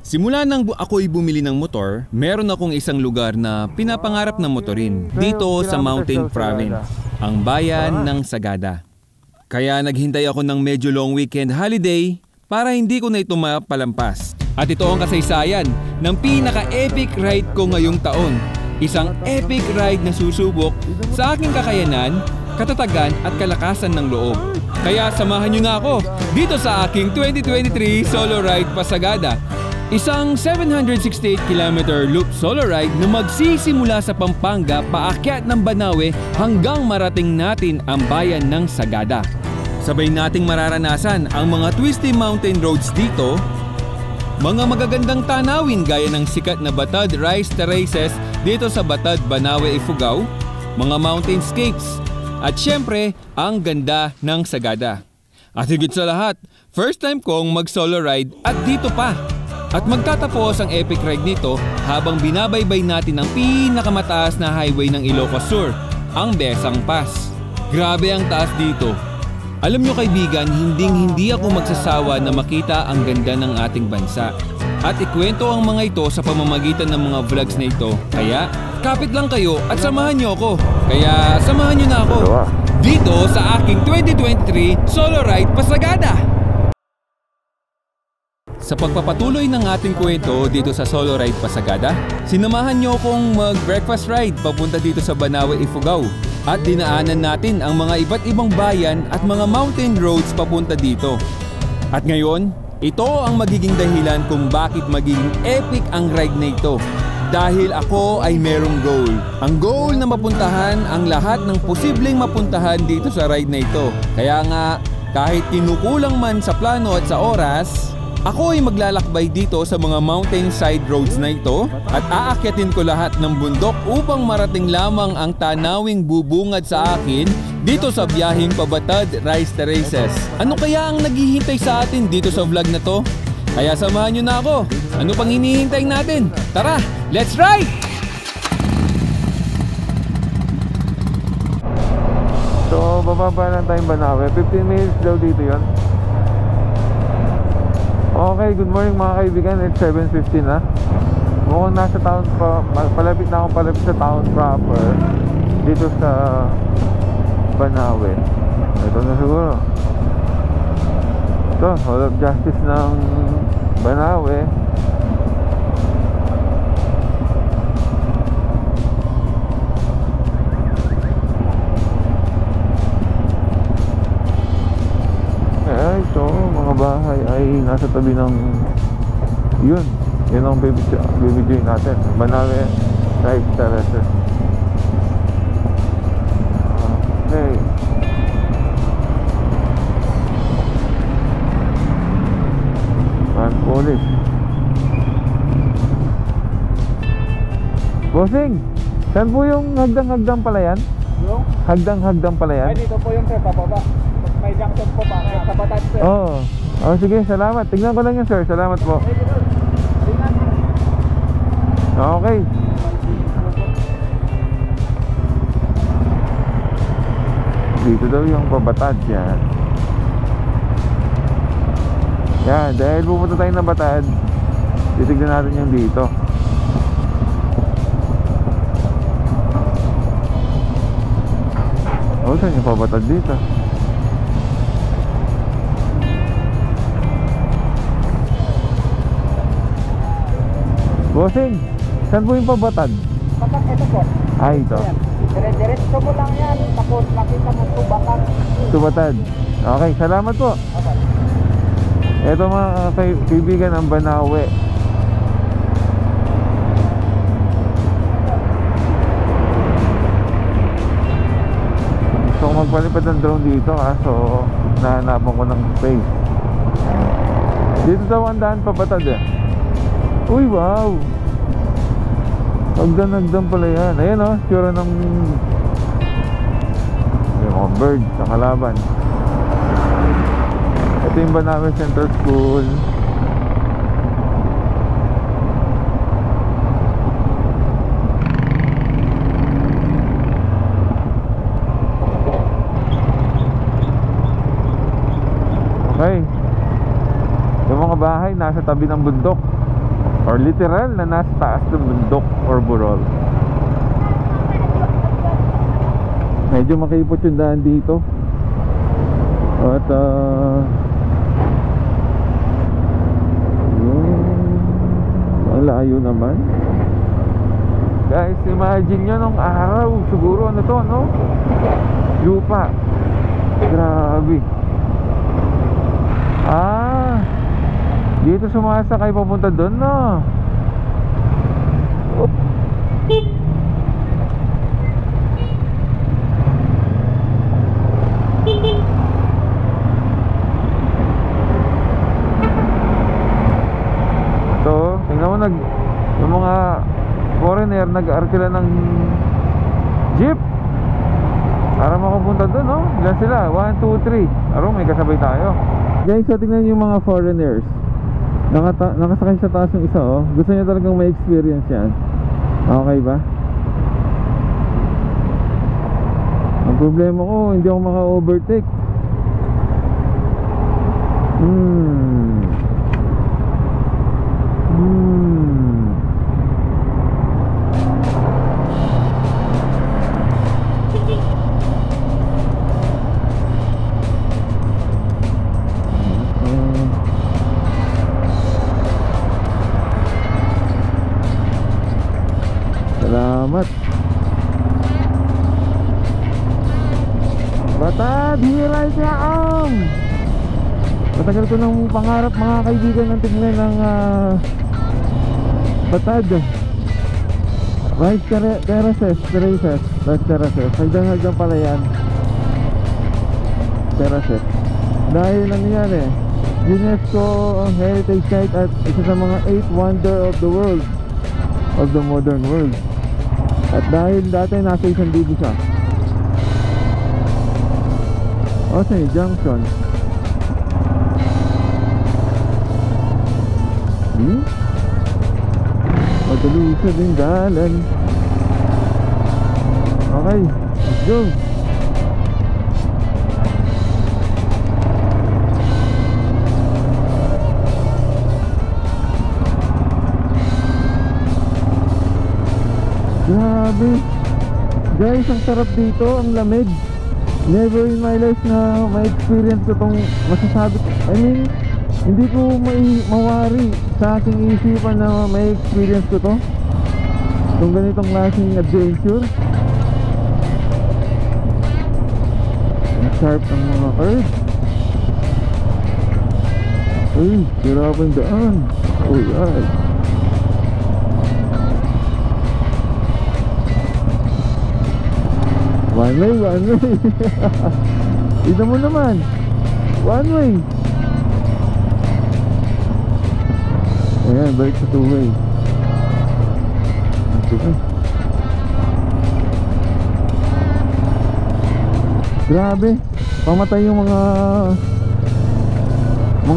Simula nang ako'y bumili ng motor, meron akong isang lugar na pinapangarap na motorin dito sa Mountain Province, ang bayan ng Sagada. Kaya naghintay ako ng medyo long weekend holiday para hindi ko na ito mapalampas. At ito ang kasaysayan ng pinaka-epic ride ko ngayong taon. Isang epic ride na susubok sa aking kakayanan, katatagan at kalakasan ng loob. Kaya samahan nyo na ako dito sa aking 2023 solo ride pa Sagada. Isang 768km loop solo ride na magsisimula sa Pampanga paakyat ng Banawe hanggang marating natin ang bayan ng Sagada. Sabay nating mararanasan ang mga twisty mountain roads dito, mga magagandang tanawin gaya ng sikat na Batad Rice Terraces dito sa Batad, Banawe, Ifugao, mga mountainscapes, at syempre, ang ganda ng Sagada. At higit sa lahat, first time kong mag-solo ride at dito pa. At magtatapos ang epic ride nito habang binabaybay natin ang pinakamataas na highway ng Ilocos Sur, ang Besang Pass. Grabe ang taas dito. Alam nyo kaibigan, hindi ako magsasawa na makita ang ganda ng ating bansa. At ikwento ang mga ito sa pamamagitan ng mga vlogs na ito. Kaya, kapit lang kayo at samahan nyo ako. Kaya, samahan nyo na ako dito sa aking 2023 solo ride pa Sagada. Sa pagpapatuloy ng ating kwento dito sa solo ride pa Sagada, sinamahan nyo akong mag-breakfast ride papunta dito sa Banawe, Ifugao. At dinaanan natin ang mga iba't ibang bayan at mga mountain roads papunta dito. At ngayon, ito ang magiging dahilan kung bakit magiging epic ang ride na ito. Dahil ako ay merong goal. Ang goal na mapuntahan ang lahat ng posibleng mapuntahan dito sa ride na ito. Kaya nga, kahit kinukulang man sa plano at sa oras, ako ay maglalakbay dito sa mga mountainside roads na ito at aakyatin ko lahat ng bundok upang marating lamang ang tanawing bubungad sa akin dito sa biyaheng pabatad Rice Terraces. Ano kaya ang naghihintay sa atin dito sa vlog na to? Kaya samahan nyo na ako. Ano pang hinihintay natin? Tara, let's ride! So, bababa lang tayong Banawe. 15 minutes daw dito yon. Okay, good morning mga kaibigan. It's 7:15 na. Mukhang nasa town pa, palapit na akong sa town proper dito sa Banawe. Ito na siguro. Ito, Hall of Justice ng Banawe. Ito, mga bahay ay nasa tabi ng yun ang bibidyoin natin, Banawe Rice Terraces. Okay, police. Bossing, saan po yung hagdang-hagdang pala yan? Yung? Hagdang-hagdang pala yan? Ay, dito po yung sir, pababa. May junction po pa, sa Batad sir. Oo. Oh, sige, salamat. Tignan ko lang yun sir, salamat po. Okay. Dito daw yung pabatad yan. Yan, dahil pupunta tayo ng Batad, titignan natin yung dito. O, saan yung pabatad dito? Bossing, saan po yung pabatad? Patak, ito po. Ay, ito. Diretso mo lang yan, tapos makita mo Tubatad. Tubatad. Okay, salamat po. Okay. Ito mga kaibigan ang Banawe. Gusto ko magpalipad ng drone dito so nahanapan ko ng space. Dito daw ang daan pabatad eh. Uy, wow! Hagdan-hagdan pala yan. Ayan o, sure ng yung mga birds sa kalaban. Ito yung Banawe Central School. Okay. Yung mga bahay nasa tabi ng bundok. or literal na nasa taas ng bundok or burol. Medyo makipot yung daan dito. At ang layo naman. Guys, imagine nyo nung araw, siguro ano to, no? Lupa. Grabe. Dito sumasakay papunta doon, no? Oop. So, tingnan mo yung mga foreigner nag-arkila ng jeep para makapunta doon, no? Ilan sila? 1, 2, 3. Arong may kasabay tayo. Guys, so tingnan yung mga foreigners. Nakasakay sa taas ng isa, oh. Gusto niya talagang may experience yan. Okay ba? Ang problema ko, hindi ako maka-overtake. Salamat. Batad, hilay siya ang matagal ko ng pangarap mga kaibigan ng tignan ng Batad Rice Terraces. Hagdan pala yan, Terraces. Dahil ano yan UNESCO Heritage Site at isa sa mga 8 wonder of the world, of the modern world. At dahil dati nasa isang libo siya. Okay, junction. Madalusad yung dalan. Okay, let's go. Grabe. Guys, ang sarap dito, ang lamig. Never in my life na ma-experience ko tong masasabi ko. I mean, hindi ko mawari sa aking isipan na may experience ko to, itong ganitong klaseng adventure. Ang sharp ng mga curves. Uy, sira pa yung daan. Oh yeah. One way. Ito mo naman, one way. Ayan, balik sa two way. Okay. Grabe, pamatay yung mga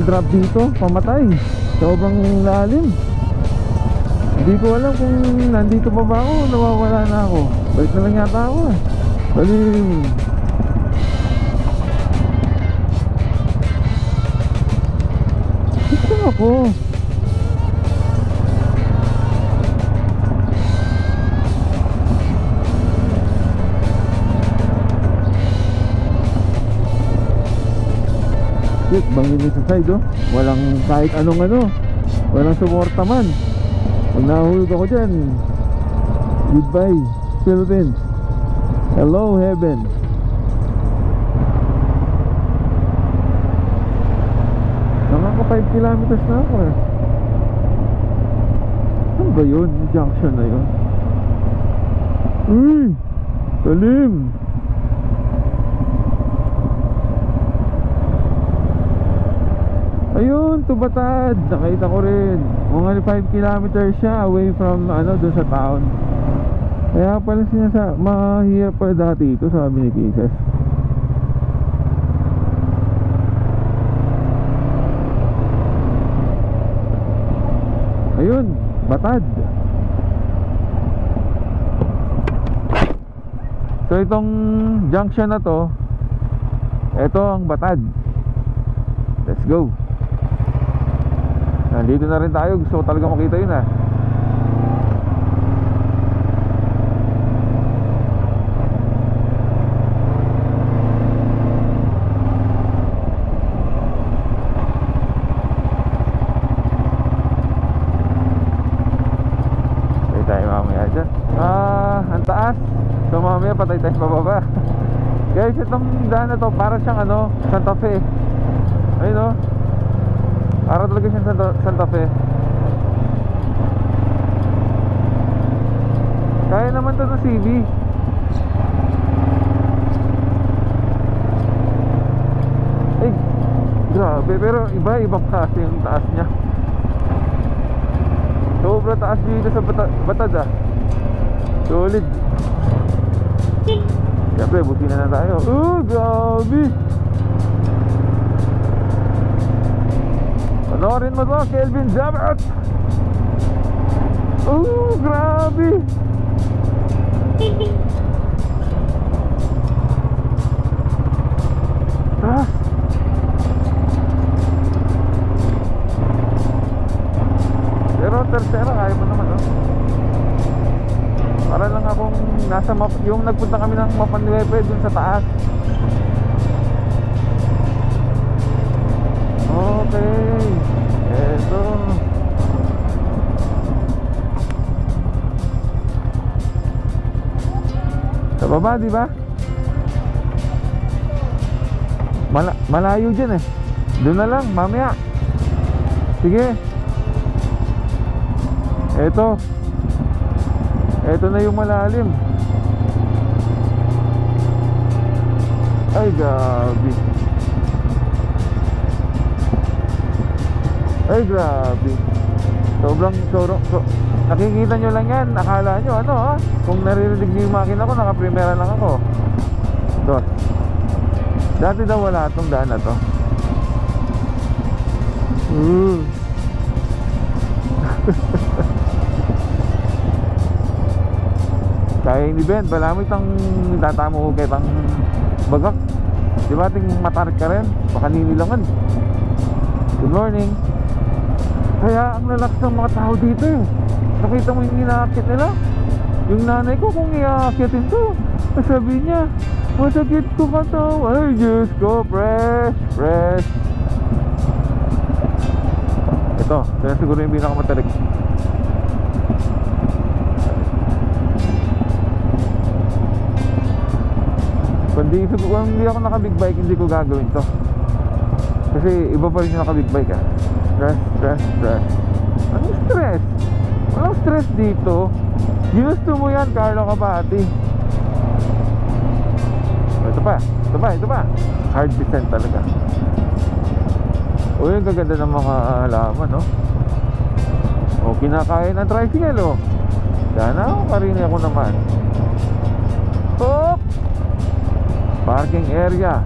drop dito. Pamatay, sobrang lalim. Hindi ko alam kung nandito pa ba ako, nawawala na ako. Balik na lang yata ako. Lalim. Gusto ako. Shit, bangin sa side, oh. Walang kahit anong walang suporta man. Pag nahulog ako dyan, goodbye Philippines, hello heaven. Nakaka 5 kilometers na ako Saan ba yun? Yung junction na yun. Uy, talim. Ayun, Tubatad. Nakita ko rin. Mga 5 kilometers siya away from doon sa town. Kaya pala mahirap pala dati ito, sabi ni Kisses. Ayun, Batad. So itong junction na to, ito ang Batad. Let's go. Nandito na rin tayo. Gusto ko talaga makita yun Ang taas. So mamaya patay tayo pababa. Guys, itong daan na to para siyang ano, Santa Fe. Ayun o. Para talaga siyang Santa Fe. Kaya naman to ng CV. Ay, grabe. Pero iba kasi yung taas niya. Sobra taas dito sa Batad Solid. Siyempre, buti na tayo. Grabe. Panoorin mo to, Kelvin Zabert. Grabe. Taas. Pero tercera, kaya mo naman para lang akong nasa yung nagpunta kami ng Mapanluepe dun sa taas. Okay. Eto. Sa baba, di ba? Malayo dyan Doon na lang, mamaya. Sige. Eto na yung malalim. Ay, grabe. Ay, grabe. Sobrang nakikita nyo lang yan. Akala nyo kung naririnig nyo yung makina ko, nakaprimera lang ako. Dos. Dati daw wala itong daan na to. Kaya ni Ben, balamit ang tatamo ko kitang bagak. Diba ting matarik ka rin? Baka ninilangan. Good morning. Kaya ang lalakas ng mga tao dito Nakita mo yung inaakit nila? Yung nanay ko kung iaakitin to, sabi niya, masakit ko katawan. Ay Diyos ko, fresh. Ito siguro yung pinakamatarik. Kung hindi ako naka-big bike, hindi ko gagawin to. Kasi iba pa rin yung naka-big bike Stress. Anong stress? Walang stress dito. Ginusto mo yan, Carlo Cabati. Ito pa. Hard descent talaga. Ang gaganda ng mga halaman kinakain ng tricycle Sana karini ako naman. Hop! Parking area.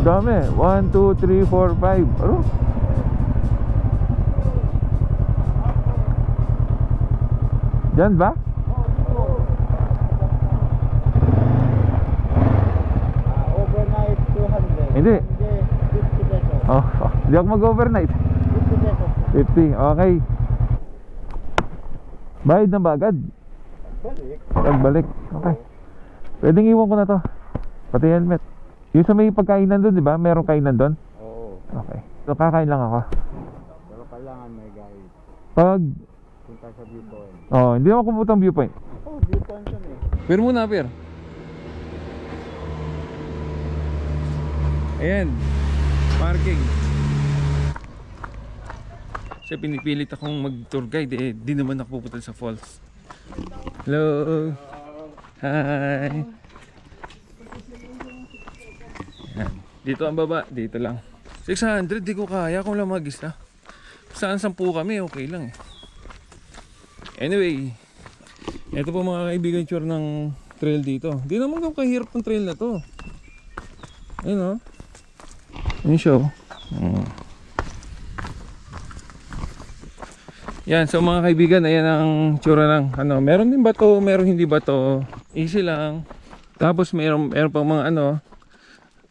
Dami. 1, 2, 3, 4, 5. Ano? Diyan ba? Overnight 200. Hindi. 50 pesos. Hindi ako mag-overnight. 50 pesos. 50, okay. Bayad na ba agad? Pagbalik. Okay. Pwedeng iwan ko na to. Pati helmet. Yung sa may pagkainan doon, di ba? Merong kainan doon? Oo. Okay. So kakain lang ako. Pero kailangan may guide. Pag Punta sa viewpoint. hindi ako pumunta ang viewpoint. Viewpoint yun Pero muna, Per. Ayan. Parking. Kasi pinipilit akong mag-tour guide di naman ako pupunta sa falls. Hello. Hi. Ayan. Dito ang baba. Dito lang. 600 di ko kaya kung lang mag-isa. Saan 10 kami okay lang Anyway, ito po mga kaibigan, tour ng trail dito. Di naman kung kahirap ng trail na to. Ayun Ayun siya Yan, so mga kaibigan, ayan ang tsura ng meron din bato, meron hindi bato. Easy lang. Tapos meron pang mga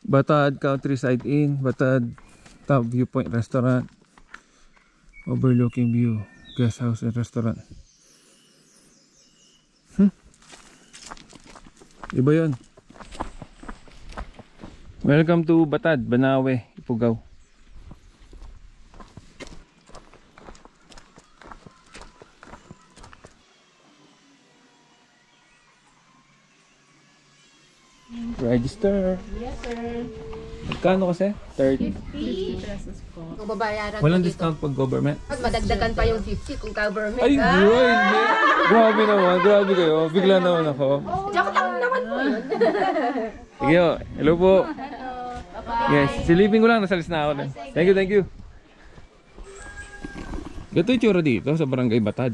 Batad Countryside Inn, Batad Rooftop Viewpoint Restaurant. Overlooking view. Guest house and restaurant. Iba yun. Welcome to Batad, Banawe, Ifugao. Register. Yes, sir. Magkano kasi? 30. 50 pesos po. Kung babayaran Walang mo dito, discount pag government? madagdagan pa yung 50 kung government. Ay, hindi. Grabe naman, grabe kayo. Bigla naman ako. Joke lang naman po yun. Sige o, hello po. Yes, silipin ko lang, nasalis na ako din. Thank you, thank you. Ito yung tsura dito sa Barangay Batad.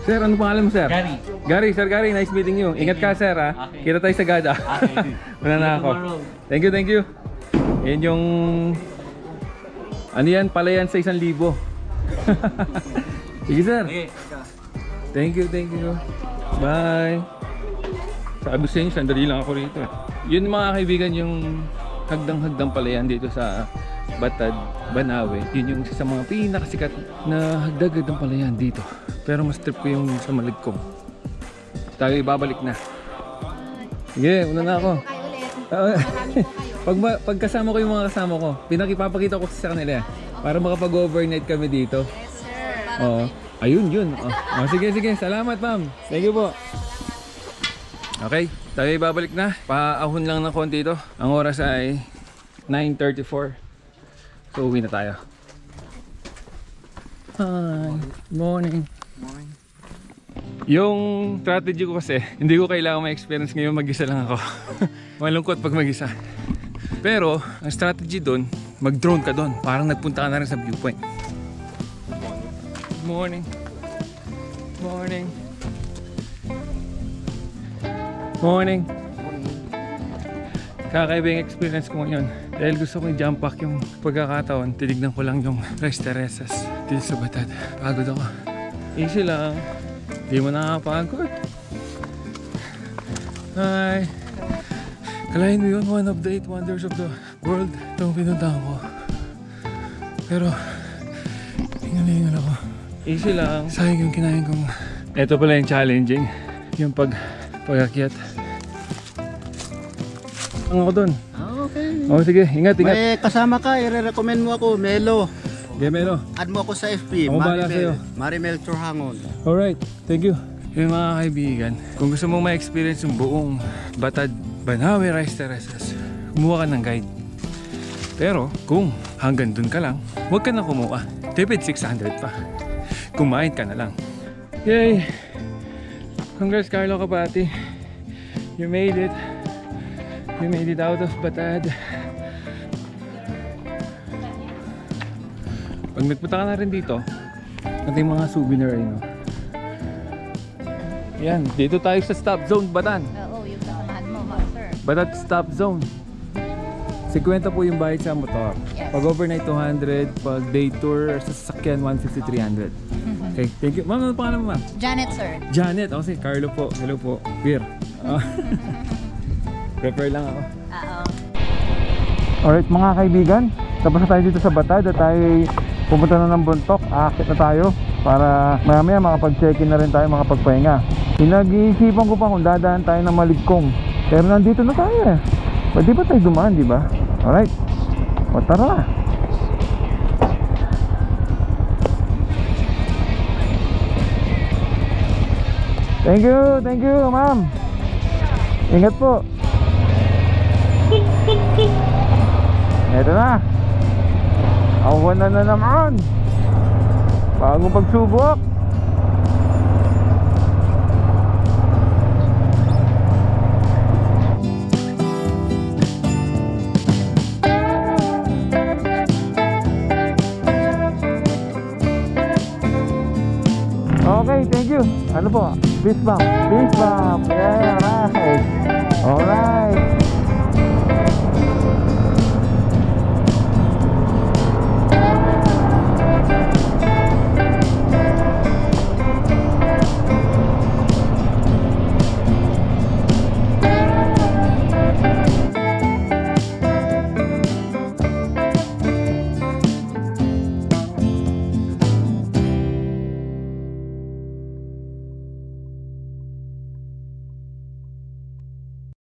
Sir, ano pangalan mo, sir? Gary. Gary, Sir Gary, nice meeting you. Ingat ka, sir, ha? Okay. Kita tayo sa Gada. Okay. Wala na ako. Thank you, thank you. Yan yung... Ano yan? Palayan sa 1,000. Sige, sir. Okay. Thank you, thank you. Bye. Sabi sa inyo, sandali lang ako rito. Yun mga kaibigan, yung hagdang-hagdang palayan dito sa Batad, Banawe. Yun yung isa sa mga pinakasikat na hagdag-hagdang palayan dito. Pero mas trip ko yung sa Maligkong. Tayo ibabalik na. Sige, una na ako. Pag kasama ko yung mga kasama ko, pinakipapakita ko sa kanila para makapag-overnight kami dito. Yes, sir. Oo. Ayun, yun. Oh, sige, sige. Salamat, ma'am. Thank you po. Okay, tayo ibabalik na. Paahon lang ng konti ito. Ang oras ay 9:34. So, uwi na tayo. Hi. Morning. Yung strategy ko kasi, hindi ko kailangan ma-experience ngayon, mag-isa lang ako. Malungkot pag mag-isa. Pero, ang strategy doon, mag-drone ka doon. Parang nagpunta ka na rin sa viewpoint. Morning. Morning. Morning. Kakaiba yung experience ko ngayon. Dahil gusto ko i-jump pack yung pagkakataon, tinignan ko lang yung Rice Terraces dito sa Batad. Pagod ako. Easy lang. Di mo nakakapagod. Hi. Kalahin mo yun, one of the 8 wonders of the world. Itong pinuntahan ko. Pero, hingal-hingal ako. Easy lang. Sayang yung kinain kong... Ito pala yung challenging. Yung pag-akyat. Ang ako dun. Okay. Oh, sige, ingat, ingat. May kasama ka, i-recommend mo ako, Melo. Gemelo. Add mo ako sa FB, Ako bahala sa'yo. Marimel Turhangon. Alright, thank you. Yung mga kaibigan, kung gusto mong ma-experience yung buong Batad, Banawe, Rice Terraces, kumuha ka ng guide. Pero kung hanggang dun ka lang, huwag ka na kumuha. Tipid 600 pa. Kumain ka na lang. Yay! Congrats, Carlo Kapati. You made it. You made it out of Batad. Pag nagpunta ka na rin dito, ating mga souvenir ay no. Yan, dito tayo sa stop zone, Batan. Oo, yung kasamahan mo, sir. Batat stop zone. 50 po yung bayad sa motor. Yes. Pag overnight 200, pag day tour sa sasakyan 150, 300. Okay, thank you. Ma'am, ano pangalan mo, ma'am? Janet, sir. Janet, okay, Carlo po. Hello po. Beer. Prepare lang ako. Oo. Alright mga kaibigan, tapos na tayo dito sa Batad at tayo pumunta na ng Bontoc. Aakit na tayo para maya makapag-check-in na rin tayo, makapagpahinga. Pinag-iisipan ko pa kung dadaan tayo ng Maligkong, pero nandito na tayo eh. Pwede ba tayo dumaan, di ba? Alright, o tara. Thank you ma'am. Ingat po. Eto na. Awan na naman. Bagong pagsubok. Okay, thank you. Ano po? Fist bump. Fist bump. Yeah, alright. Alright.